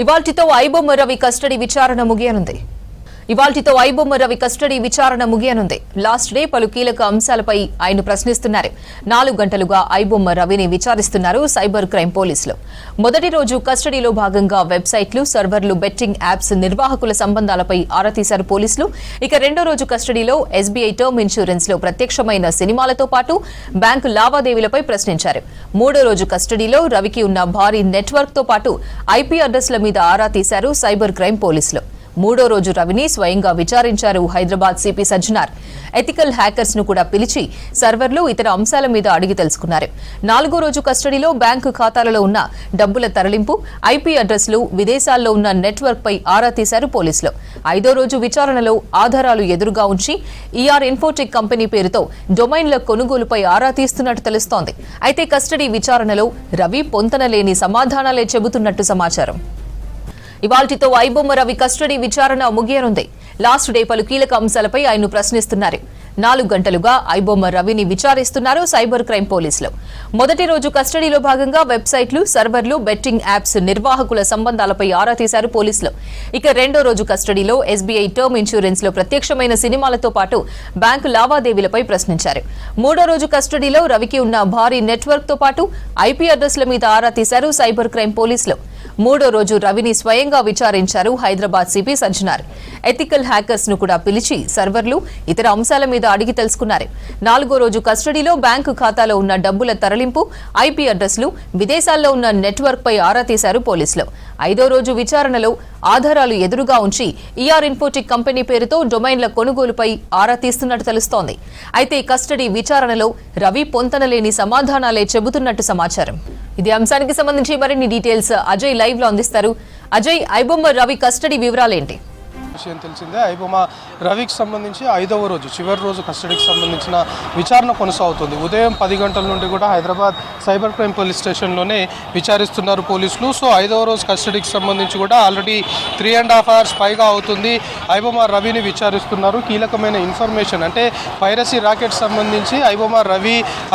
ఇవాల్టితో iBomma Ravi custody విచారణ ముగియనుంది. Last day పలు కీలక అంశాలపై ఆయన ప్రశ్నిస్తున్నారు. 4 గంటలుగా ఐబొమ్మ రవిని విచారిస్తున్నారు సైబర్ క్రైమ్ పోలీసులు. మొదటి రోజు కస్టడీలో భాగంగా వెబ్సైట్లు, సర్వర్లు, బెట్టింగ్ యాప్స్ నిర్వాహకుల సంబంధాలపై ఆరా తీశారు పోలీసులు. ఇక రెండో రోజు కస్టడీలో ఎస్బీఐ టర్మ్ ఇన్సూరెన్స్ లో ప్రత్యక్షమైన సినిమాలతో పాటు బ్యాంకు లావాదేవీలపై ప్రశ్నించారు. మూడో రోజు కస్టడీలో రవికి ఉన్న భారీ నెట్వర్క్ తో పాటు ఐపీ అడ్రస్ల మీద ఆరా తీశారు సైబర్ క్రైమ్ పోలీసులు. మూడో రోజు రవిని స్వయంగా విచారించారు Hyderabad CP Sajjanar. Ethical hackers ను కూడా పిలిచి సర్వర్లు, ఇతర అంశాల మీద అడిగి తెలుసుకున్నారు. నాలుగో రోజు కస్టడీలో బ్యాంకు ఖాతాలలో ఉన్న డబ్బుల తరలింపు, ఐపీ అడ్రస్లు, విదేశాల్లో ఉన్న నెట్వర్క్ పై ఆరా తీశారు పోలీసులు. ఐదో రోజు విచారణలో ఆధారాలు ఎదురుగా ఉంచి ఈఆర్ ఇన్ఫోటెక్ కంపెనీ పేరుతో డొమైన్ల కొనుగోలుపై ఆరా తీస్తున్నట్టు తెలుస్తోంది. అయితే కస్టడీ విచారణలో రవి పొంతనలేని సమాధానాలే చెబుతున్నట్టు సమాచారం. ఇవాల్టితో ఐబొమ్మ రవి కస్టడీ విచారణ ముగియనుంది. లాస్ట్ డే పలు కీలక అంశాలపై ఆయన ప్రశ్నిస్తున్నారు. 4 గంటలుగా ఐబొమ్మ రవిని విచారిస్తున్నారు సైబర్ క్రైమ్ పోలీసులు. మొదటి రోజు కస్టడీలో భాగంగా వెబ్సైట్లు, సర్వర్లు, బెట్టింగ్ యాప్స్ నిర్వాహకుల సంబంధాలపై ఆరా తీశారు పోలీసులు. ఇక రెండో రోజు కస్టడీలో ఎస్బీఐ టర్మ్ ఇన్సూరెన్స్ లో ప్రత్యక్షమైన సినిమాలతో పాటు బ్యాంకు లావాదేవీలపై ప్రశ్నించారు. మూడో రోజు కస్టడీలో రవికి ఉన్న భారీ నెట్వర్క్ తో పాటు ఐపీ అడ్రస్ల మీద ఆరా తీశారు సైబర్ క్రైమ్ పోలీసులు. మూడో రోజు రవిని స్వయంగా విచారించారు Hyderabad CP Sajjanar. Ethical hackers ను కూడా పిలిచి సర్వర్లు, ఇతర అంశాల మీద అడిగి తెలుసుకున్నారు. నాలుగో రోజు కస్టడీలో బ్యాంకు ఖాతాలో ఉన్న డబ్బుల తరలింపు, ఐపీ అడ్రస్లు, విదేశాల్లో ఉన్న నెట్వర్క్ పై ఆరా తీశారు పోలీసులు. ఐదో రోజు విచారణలో ఆధారాలు ఎదురుగా ఉంచి ఈఆర్ ఇన్ఫోటెక్ కంపెనీ పేరుతో డొమైన్ల కొనుగోలుపై ఆరా తీస్తున్నట్టు తెలుస్తోంది. అయితే కస్టడీ విచారణలో రవి పొంతనలేని సమాధానాలే చెబుతున్నట్టు సమాచారం. ఇది అంశానికి సంబంధించి మరిన్ని డీటెయిల్స్ అజయ్ లైవ్ లో అందిస్తారు. అజయ్, ఐబొమ్మ రవి కస్టడీ వివరాలేంటి? విషయం తెలిసిందే. ఐబొమ్మ రవికి సంబంధించి 5వ రోజు, చివరి రోజు కస్టడీకి సంబంధించిన విచారణ కొనసాగుతుంది. ఉదయం 10 గంటల నుండి కూడా హైదరాబాద్ సైబర్ క్రైమ్ పోలీస్ స్టేషన్లోనే విచారిస్తున్నారు పోలీసులు. సో 5వ రోజు కస్టడీకి సంబంధించి కూడా ఆల్రెడీ 3.5 hours పైగా అవుతుంది ఐబొమ్మ రవిని విచారిస్తున్నారు. కీలకమైన ఇన్ఫర్మేషన్ అంటే పైరసీ రాకెట్ సంబంధించి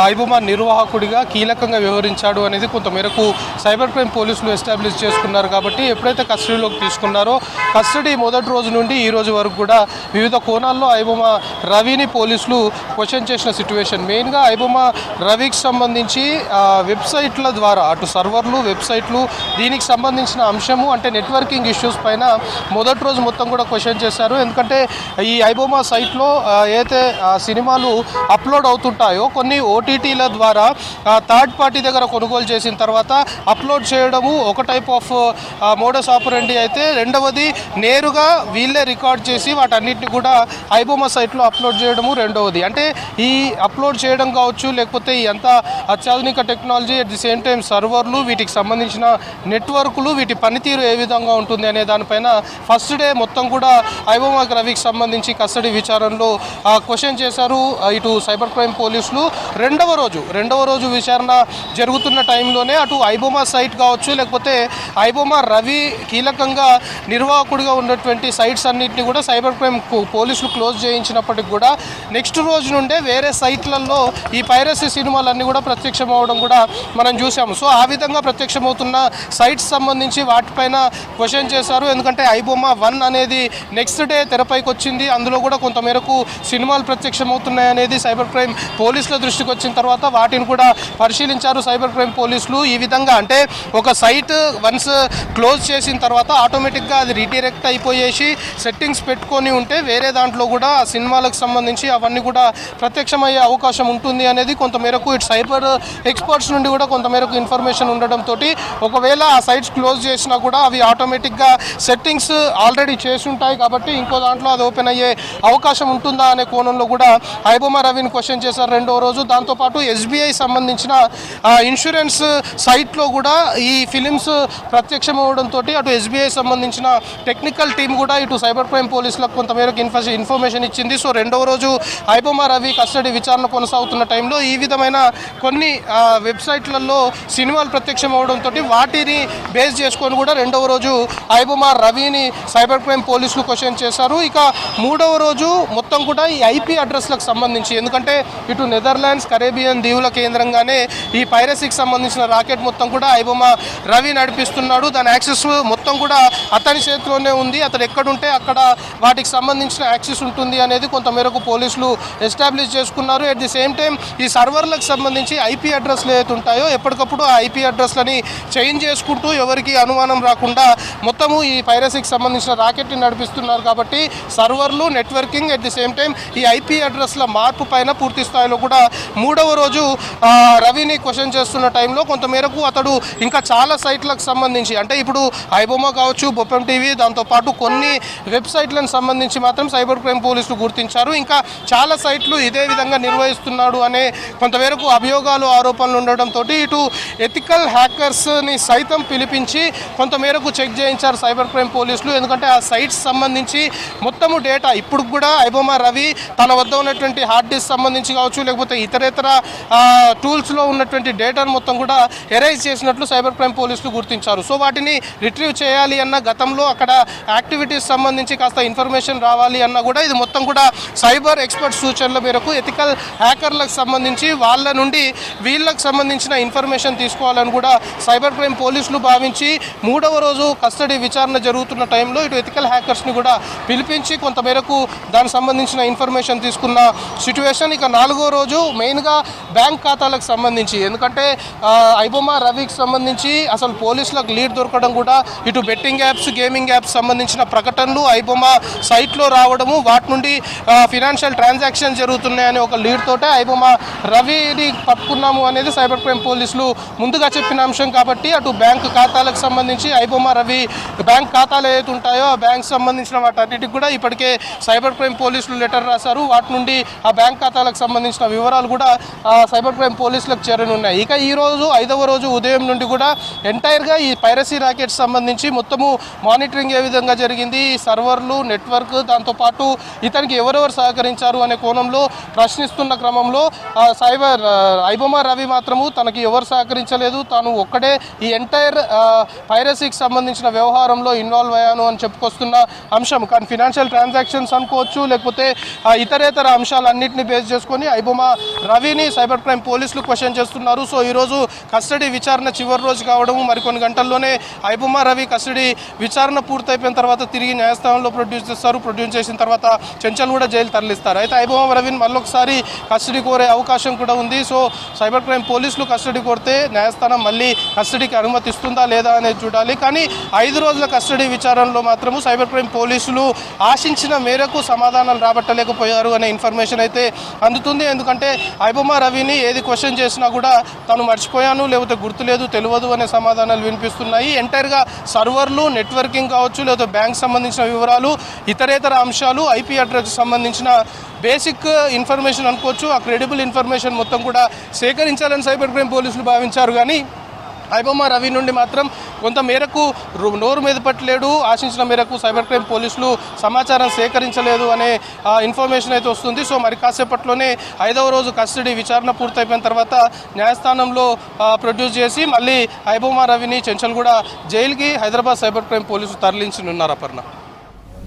ఐబొమ్మ నిర్వాహకుడిగా కీలకంగా వ్యవహరించాడు అనేది కొంతమేరకు సైబర్ క్రైమ్ పోలీసులు ఎస్టాబ్లిష్ చేసుకున్నారు. కాబట్టి ఎప్పుడైతే కస్టడీలోకి తీసుకున్నారో కస్టడీ మొదటి రోజు నుండి ఈ రోజు వరకు కూడా వివిధ కోణాల్లో ఐబొమ్మ రవిని పోలీసులు క్వశ్చన్ చేసిన సిట్యువేషన్. మెయిన్గా ఐబొమ్మ రవికి సంబంధించి వెబ్సైట్ల ద్వారా అటు సర్వర్లు, వెబ్సైట్లు, దీనికి సంబంధించిన అంశము అంటే నెట్వర్కింగ్ ఇష్యూస్ పైన మొదటి రోజు మొత్తం కూడా క్వశ్చన్ చేశారు. ఎందుకంటే ఈ ఐబొమ్మ సైట్లో ఏదైతే సినిమాలు అప్లోడ్ అవుతుంటాయో కొన్ని ఓటీటీల ద్వారా థర్డ్ పార్టీ దగ్గర కొనుగోలు చేసిన తర్వాత అప్లోడ్ చేయడము ఒక టైప్ ఆఫ్ మోడస్ ఆపరెండి అయితే, రెండవది నేరుగా వీళ్ళే రికార్డ్ చేసి వాటన్నిటిని కూడా ఐబొమ్మ సైట్లో అప్లోడ్ చేయడము రెండవది. అంటే ఈ అప్లోడ్ చేయడం కావచ్చు, లేకపోతే ఈ అంతా అత్యాధునిక technology, at the same time సర్వర్లు, వీటికి సంబంధించిన నెట్వర్క్లు, వీటి పనితీరు ఏ విధంగా ఉంటుంది అనే దానిపైన ఫస్ట్ డే మొత్తం కూడా ఐబొమ్మ రవికి సంబంధించి కస్టడీ విచారణలో క్వశ్చన్ చేశారు ఇటు సైబర్ క్రైమ్ పోలీసులు. రెండవ రోజు విచారణ జరుగుతున్న టైంలోనే అటు ఐబొమ్మ సైట్ కావచ్చు, లేకపోతే ఐబొమ్మ రవి కీలకంగా నిర్వాహకుడిగా ఉన్నటువంటి సైట్స్ అన్నింటినీ కూడా సైబర్ క్రైమ్ పోలీసులు క్లోజ్ చేయించినప్పటికి కూడా నెక్స్ట్ రోజు నుండే వేరే సైట్లలో ఈ పైరసీ సినిమాలన్నీ కూడా ప్రత్యక్షం అవడం కూడా మనం చూసాము. సో ఆ విధంగా ప్రత్యక్షమవుతున్న సైట్స్ సంబంధించి వాటిపైన క్వశ్చన్ చేశారు. ఎందుకంటే ఐబొమ్మ 1 అనేది నెక్స్ట్ డే తెరపైకి వచ్చింది. అందులో కూడా కొంతమేరకు సినిమాలు ప్రత్యక్షమవుతున్నాయి అనేది సైబర్ క్రైమ్ పోలీసుల దృష్టికి వచ్చిన తర్వాత వాటిని కూడా పరిశీలించారు సైబర్ క్రైమ్ పోలీసులు. ఈ విధంగా అంటే ఒక సైట్ వన్స్ క్లోజ్ చేసిన తర్వాత ఆటోమేటిక్గా అది రీడైరెక్ట్ అయిపోయేసి సెట్టింగ్స్ పెట్టుకొని ఉంటే వేరే దాంట్లో కూడా ఆ సినిమాలకు సంబంధించి అవన్నీ కూడా ప్రత్యక్షమయ్యే అవకాశం ఉంటుంది అనేది కొంతమేరకు ఇటు సైబర్ ఎక్స్పర్ట్స్ నుండి కూడా కొంతమేరకు ఇన్ఫర్మేషన్ ఉండడంతో ఒకవేళ ఆ సైట్స్ క్లోజ్ చేసినా కూడా అవి ఆటోమేటిక్గా సెట్టింగ్స్ ఆల్రెడీ చేసి ఉంటాయి కాబట్టి ఇంకో దాంట్లో అది ఓపెన్ అయ్యే అవకాశం ఉంటుందా అనే కోణంలో కూడా ఐబొమ్మ రవిని క్వశ్చన్ చేశారు రెండవ రోజు. దాంతోపాటు ఎస్బీఐ సంబంధించిన ఇన్సూరెన్స్ సైట్లో కూడా ఈ ఫిలిమ్స్ ప్రత్యక్షం అవ్వడంతో అటు ఎస్బీఐ సంబంధించిన టెక్నికల్ టీం కూడా ఇటు ఇటు సైబర్ క్రైమ్ పోలీసులకు కొంతమేరకు ఇన్ఫర్మేషన్ ఇచ్చింది. సో రెండవ రోజు ఐబొమ్మ రవి కస్టడీ విచారణ కొనసాగుతున్న టైంలో ఈ విధమైన కొన్ని వెబ్సైట్లలో సినిమాలు ప్రత్యక్షం అవడంతో వాటిని బేస్ చేసుకొని కూడా రెండవ రోజు ఐబొమ్మ రవిని సైబర్ క్రైమ్ పోలీసులు క్వశ్చన్ చేశారు. ఇక మూడవ రోజు మొత్తం కూడా ఈ ఐపీ అడ్రస్లకు సంబంధించి, ఎందుకంటే ఇటు నెదర్లాండ్స్ కరేబియన్ దీవుల కేంద్రంగానే ఈ పైరసీకి సంబంధించిన రాకెట్ మొత్తం కూడా ఐబొమ్మ రవి నడిపిస్తున్నాడు. దాని యాక్సెస్ మొత్తం కూడా అతని చేతిలోనే ఉంది. అతడు ఎక్కడుంటే అక్కడ వాటికి సంబంధించిన యాక్సెస్ ఉంటుంది అనేది కొంతమేరకు పోలీసులు ఎస్టాబ్లిష్ చేసుకున్నారు. అట్ ది సేమ్ టైం ఈ సర్వర్లకు సంబంధించి ఐపీ అడ్రస్లు ఏవైతే ఉంటాయో ఎప్పటికప్పుడు ఆ ఐపీ అడ్రస్లని చేంజ్ చేసుకుంటూ ఎవరికి అనుమానం రాకుండా మొత్తము ఈ పైరసీకి సంబంధించిన రాకెట్ని నడిపిస్తున్నారు. కాబట్టి సర్వర్లు, networking, at the same time ఈ ఐపీ అడ్రస్ల మార్పు పైన పూర్తి స్థాయిలో కూడా మూడవ రోజు రవిని క్వశ్చన్ చేస్తున్న టైంలో కొంతమేరకు అతడు ఇంకా చాలా సైట్లకు సంబంధించి, అంటే ఇప్పుడు ఐబొమ్మ కావచ్చు, బొప్పం టీవీ, దాంతోపాటు కొన్ని వెబ్సైట్లను సంబంధించి మాత్రం సైబర్ క్రైమ్ పోలీసులు గుర్తించారు. ఇంకా చాలా సైట్లు ఇదే విధంగా నిర్వహిస్తున్నాడు అనే కొంతమేరకు అభియోగాలు, ఆరోపణలు ఉండడంతో ఇటు ఎథికల్ హ్యాకర్స్ని సైతం పిలిపించి కొంతమేరకు చెక్ చేయించారు సైబర్ క్రైమ్ పోలీసులు. ఎందుకంటే ఆ సైట్స్ సంబంధించి మొత్తము డేటా ఇప్పుడు కూడా ఐబొమ్మ రవి తన వద్ద ఉన్నటువంటి హార్డ్ డిస్క్ సంబంధించి కావచ్చు, లేకపోతే ఇతరేతర టూల్స్లో ఉన్నటువంటి డేటాను మొత్తం కూడా ఎరైజ్ చేసినట్లు సైబర్ క్రైమ్ పోలీసులు గుర్తించారు. సో వాటిని రిట్రీవ్ చేయాలి అన్న, గతంలో అక్కడ యాక్టివిటీస్ సంబంధించి కాస్త ఇన్ఫర్మేషన్ రావాలి అన్న కూడా ఇది మొత్తం కూడా సైబర్ ఎక్స్పర్ట్ సూచనల మేరకు ఎథికల్ హ్యాకర్లకు సంబంధించి వాళ్ళ నుండి వీళ్ళకి సంబంధించిన ఇన్ఫర్మేషన్ తీసుకోవాలని కూడా సైబర్ క్రైమ్ పోలీసులు భావించి మూడవ రోజు కస్టడీ విచారణ జరుగుతున్న టైంలో ఇటు ఎథికల్ హ్యాకర్స్ని కూడా పిలిపించి కొంతమేరకు దానికి సంబంధించిన ఇన్ఫర్మేషన్ తీసుకున్న సిట్యువేషన్. ఇక నాలుగో రోజు మెయిన్గా బ్యాంక్ ఖాతాలకు సంబంధించి, ఎందుకంటే ఐబొమ్మ రవికి సంబంధించి అసలు పోలీసులకు లీడ్ దొరకడం కూడా ఇటు బెట్టింగ్ యాప్స్, గేమింగ్ యాప్స్ సంబంధించిన ప్రకటనలు ఐబొమ్మ సైట్లో రావడము, వాటి నుండి ఫినాన్షియల్ ట్రాన్సాక్షన్ జరుగుతున్నాయని ఒక లీడ్ తోటే ఐబొమ్మ రవిని పట్టుకున్నాము అనేది సైబర్ క్రైమ్ పోలీసులు ముందుగా చెప్పిన అంశం. కాబట్టి అటు బ్యాంక్ ఖాతాలకు సంబంధించి ఐబొమ్మ రవి బ్యాంక్ ఖాతాలు ఏవైతే ఉంటాయో ఆ బ్యాంక్ సంబంధించిన వాటన్నిటికి కూడా ఇప్పటికే సైబర్ క్రైమ్ పోలీసులు లెటర్ రాశారు. వాటి నుండి ఆ బ్యాంక్ ఖాతాలకు సంబంధించిన వివరాలు కూడా సైబర్ క్రైమ్ పోలీసులకు చేరనున్నాయి. ఇక ఈరోజు ఐదవ రోజు ఉదయం నుండి కూడా ఎంటైర్గా ఈ పైరసీ రాకెట్ సంబంధించి మొత్తము మానిటరింగ్ ఏ విధంగా జరిగింది, సర్వర్లు, నెట్వర్క్, దాంతోపాటు ఇతనికి ఎవరెవరు సహకరించారు అనే కోణంలో ప్రశ్నిస్తున్న క్రమంలో ఐబొమ్మ రవి మాత్రము తనకి ఎవరు సహకరించలేదు, తాను ఒక్కడే ఈ ఎంటైర్ పైరసీకి సంబంధించిన వ్యవహారంలో ఇన్వాల్వ్ అయ్యాను అని చెప్పుకొస్తున్న అంశం. కానీ ఫినాన్షియల్ ట్రాన్సాక్షన్స్ అనుకోవచ్చు, లేకపోతే ఇతరేతర అంశాలన్నింటినీ బేస్ చేసుకొని ఐబొమ్మ రవిని సైబర్ క్రైమ్ పోలీసులు క్వశ్చన్ చేస్తున్నారు. సో ఈరోజు కస్టడీ విచారణ చివరి రోజు కావడం, మరికొన్ని గంటల్లోనే ఐబొమ్మ రవి కస్టడీ విచారణ పూర్తయిపోయిన తర్వాత తిరిగి న్యాయస్థానంలో ప్రొడ్యూస్ చేస్తారు. ప్రొడ్యూస్ చేసిన తర్వాత చెంచల్ కూడా జైలు తరలిస్తారు. అయితే ఐబొమ్మ రవిని మళ్ళొకసారి కస్టడీ కోరే అవకాశం కూడా ఉంది. సో సైబర్ క్రైమ్ పోలీసులు కస్టడీ కోరితే న్యాయస్థానం మళ్ళీ కస్టడీకి అనుమతిస్తుందా లేదా అనేది చూడాలి. కానీ 5 రోజుల కస్టడీ విచారణలో మాత్రము సైబర్ క్రైమ్ పోలీసులు ఆశించిన మేరకు సమాధానాలు రాబట్టలేకపోయారు అనే ఇన్ఫర్మేషన్ అయితే అందుతుంది. ఎందుకంటే ఐబొమ్మ రవిని ఏది క్వశ్చన్ చేసినా కూడా తను మర్చిపోయాను, లేకపోతే గుర్తులేదు, తెలియదు అనే సమాధానాలు వినిపిస్తున్నాయి. ఎంటైర్గా సర్వర్లు, నెట్వర్కింగ్ కావచ్చు, లేకపోతే బ్యాంక్ సంబంధించిన వివరాలు, ఇతరేతర అంశాలు, ఐపీ అడ్రస్ సంబంధించిన బేసిక్ ఇన్ఫర్మేషన్ అనుకోవచ్చు, ఆ క్రెడిబుల్ ఇన్ఫర్మేషన్ మొత్తం కూడా సేకరించాలని సైబర్ క్రైమ్ పోలీసులు భావించారు. కానీ ఐబొమ్మ రవి నుండి మాత్రం కొంత మేరకు నోరు మీద పట్టలేడు, ఆశించిన మేరకు సైబర్ క్రైమ్ పోలీసులు సమాచారం సేకరించలేదు అనే ఇన్ఫర్మేషన్ అయితే వస్తుంది. సో మరి కాసేపట్లోనే 5వ రోజు కస్టడీ విచారణ పూర్తయిపోయిన తర్వాత న్యాయస్థానంలో ప్రొడ్యూస్ చేసి మళ్ళీ ఐబొమ్మ రవిని చెంచల్గూడ జైలుకి హైదరాబాద్ సైబర్ క్రైమ్ పోలీసులు తరలించనున్నారు. అపర్ణ.